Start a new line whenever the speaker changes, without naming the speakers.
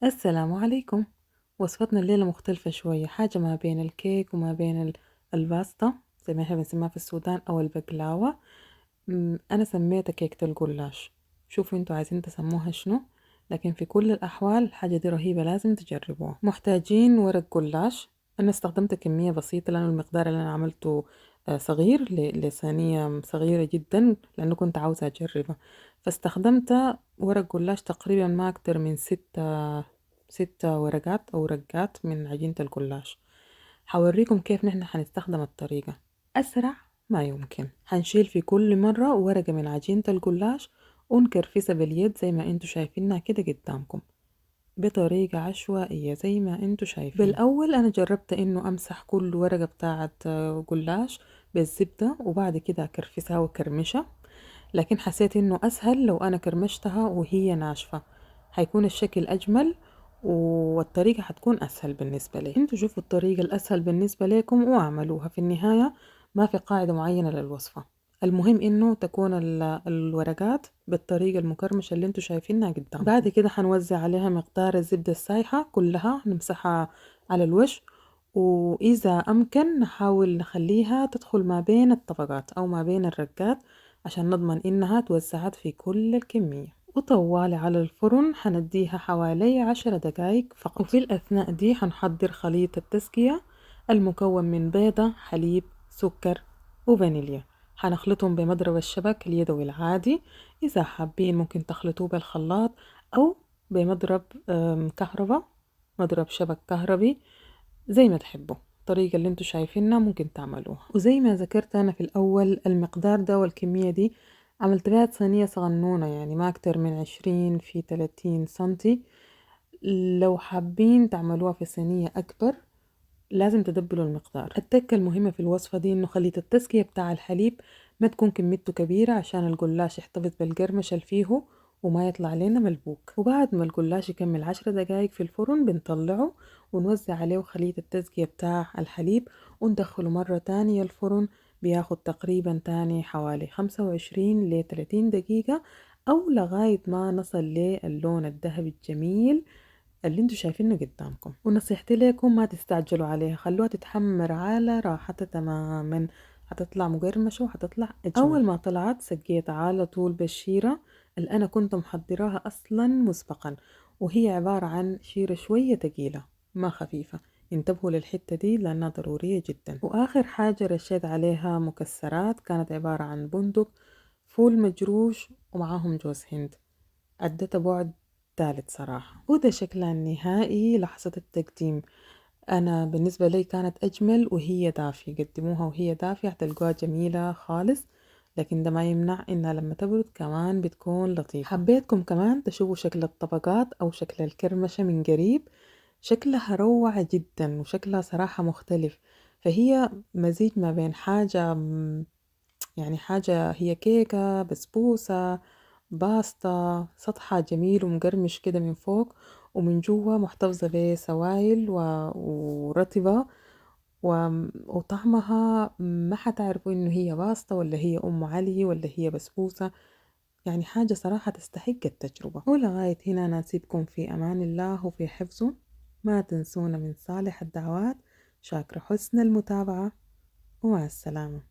السلام عليكم. وصفتنا الليلة مختلفة شوية، حاجة ما بين الكيك وما بين الباستا زي ما احنا بنسميها في السودان أو البقلاوة. أنا سميتها كيكة الجلاش. شوفوا انتوا عايزين تسموها شنو، لكن في كل الأحوال الحاجة دي رهيبة، لازم تجربوها. محتاجين ورق جلاش. أنا استخدمت كمية بسيطة لأنه المقدار اللي أنا عملته صغير لصينية صغيرة جدا، لأنه كنت عاوزة أجربها. فاستخدمت ورق جلاش تقريبا ما أكتر من ستة ورقات أو رقات من عجينة الجلاش. حوريكم كيف نحن حنستخدم الطريقة أسرع ما يمكن. حنشيل في كل مرة ورقة من عجينة الجلاش ونكرفسها باليد زي ما انتوا شايفينها كده قدامكم، بطريقة عشوائية زي ما انتوا شايفين. بالأول أنا جربت إنه أمسح كل ورقة بتاعة جلاش بالزبدة وبعد كده أكرفسها وكرمشها، لكن حسيت إنه أسهل لو أنا كرمشتها وهي ناشفة، هيكون الشكل أجمل والطريقة حتكون أسهل بالنسبة لي. انتوا شوفوا الطريقة الأسهل بالنسبة لكم واعملوها. في النهاية ما في قاعدة معينة للوصفة، المهم إنه تكون الورقات بالطريقة المكرمشة اللي انتوا شايفينها قدامكم. بعد كده حنوزع عليها مقدار الزبدة السايحة كلها، نمسحها على الوش، وإذا أمكن نحاول نخليها تدخل ما بين الطبقات أو ما بين الرقات عشان نضمن إنها توزعت في كل الكمية. وطوالي على الفرن حنديها حوالي 10 دقايق فقط. وفي الأثناء دي حنحضر خليط التسقية المكون من بيضة، حليب، سكر وفانيليا. حنخلطهم بمضرب الشبك اليدوي العادي، إذا حابين ممكن تخلطوه بالخلاط أو بمضرب كهرباء، مضرب شبك كهربي، زي ما تحبوا. الطريقة اللي انتوا شايفينها ممكن تعملوها. وزي ما ذكرت أنا في الأول، المقدار ده والكمية دي عملت بها صينية صغنونة، يعني ما أكتر من 20 في 30 سنتي. لو حابين تعملوها في صينية أكبر لازم تدبلوا المقدار. التكة المهمة في الوصفة دي إنه خليط التسقية بتاع الحليب ما تكون كميته كبيرة عشان الجلاش يحتفظ بالقرمشة اللي فيه وما يطلع لنا ملبوك. وبعد ما الجلاش يكمل 10 دقايق في الفرن بنطلعه ونوزع عليه خليط التسقية بتاع الحليب وندخله مرة تانية الفرن. بياخد تقريبا تاني حوالي 25 ل 30 دقيقة أو لغاية ما نصل للون الذهبي الجميل اللي انتوا شايفينه قدامكم. ونصيحتي لكم ما تستعجلوا عليها، خلوها تتحمر على راحتها تماما، هتطلع مقرمشة وهتطلع أجمل. أول ما طلعت سقيت على طول بالشيرة اللي أنا كنت محضراها أصلا مسبقا، وهي عبارة عن شيرة شوية تقيلة ما خفيفة. انتبهوا للحتة دي لأنها ضرورية جدا. وآخر حاجة رشيت عليها مكسرات، كانت عبارة عن بندق، فول مجروش ومعاهم جوز هند. أدت بعد تالت صراحة. وده شكلها النهائي لحظة التقديم. أنا بالنسبة لي كانت أجمل وهي دافية، قدموها وهي دافية هتلقوها جميلة خالص، لكن ده ما يمنع إنها لما تبرد كمان بتكون لطيفة. حبيتكم كمان تشوفوا شكل الطبقات أو شكل الكرمشة من قريب، شكلها روعة جدا وشكلها صراحة مختلف. فهي مزيج ما بين حاجة يعني حاجة هي كيكة، بسبوسة، باستا، سطحها جميل ومقرمش كده من فوق، ومن جوا محتفظة بسوائل ورطبة وطعمها ما حتعرفوا إنه هي باستا ولا هي أم علي ولا هي بسبوسة. يعني حاجة صراحة تستحق التجربة. ولغاية هنا أنا أسيبكم في أمان الله وفي حفظه. ما تنسونا من صالح الدعوات. شاكرة حسن المتابعة ومع السلامة.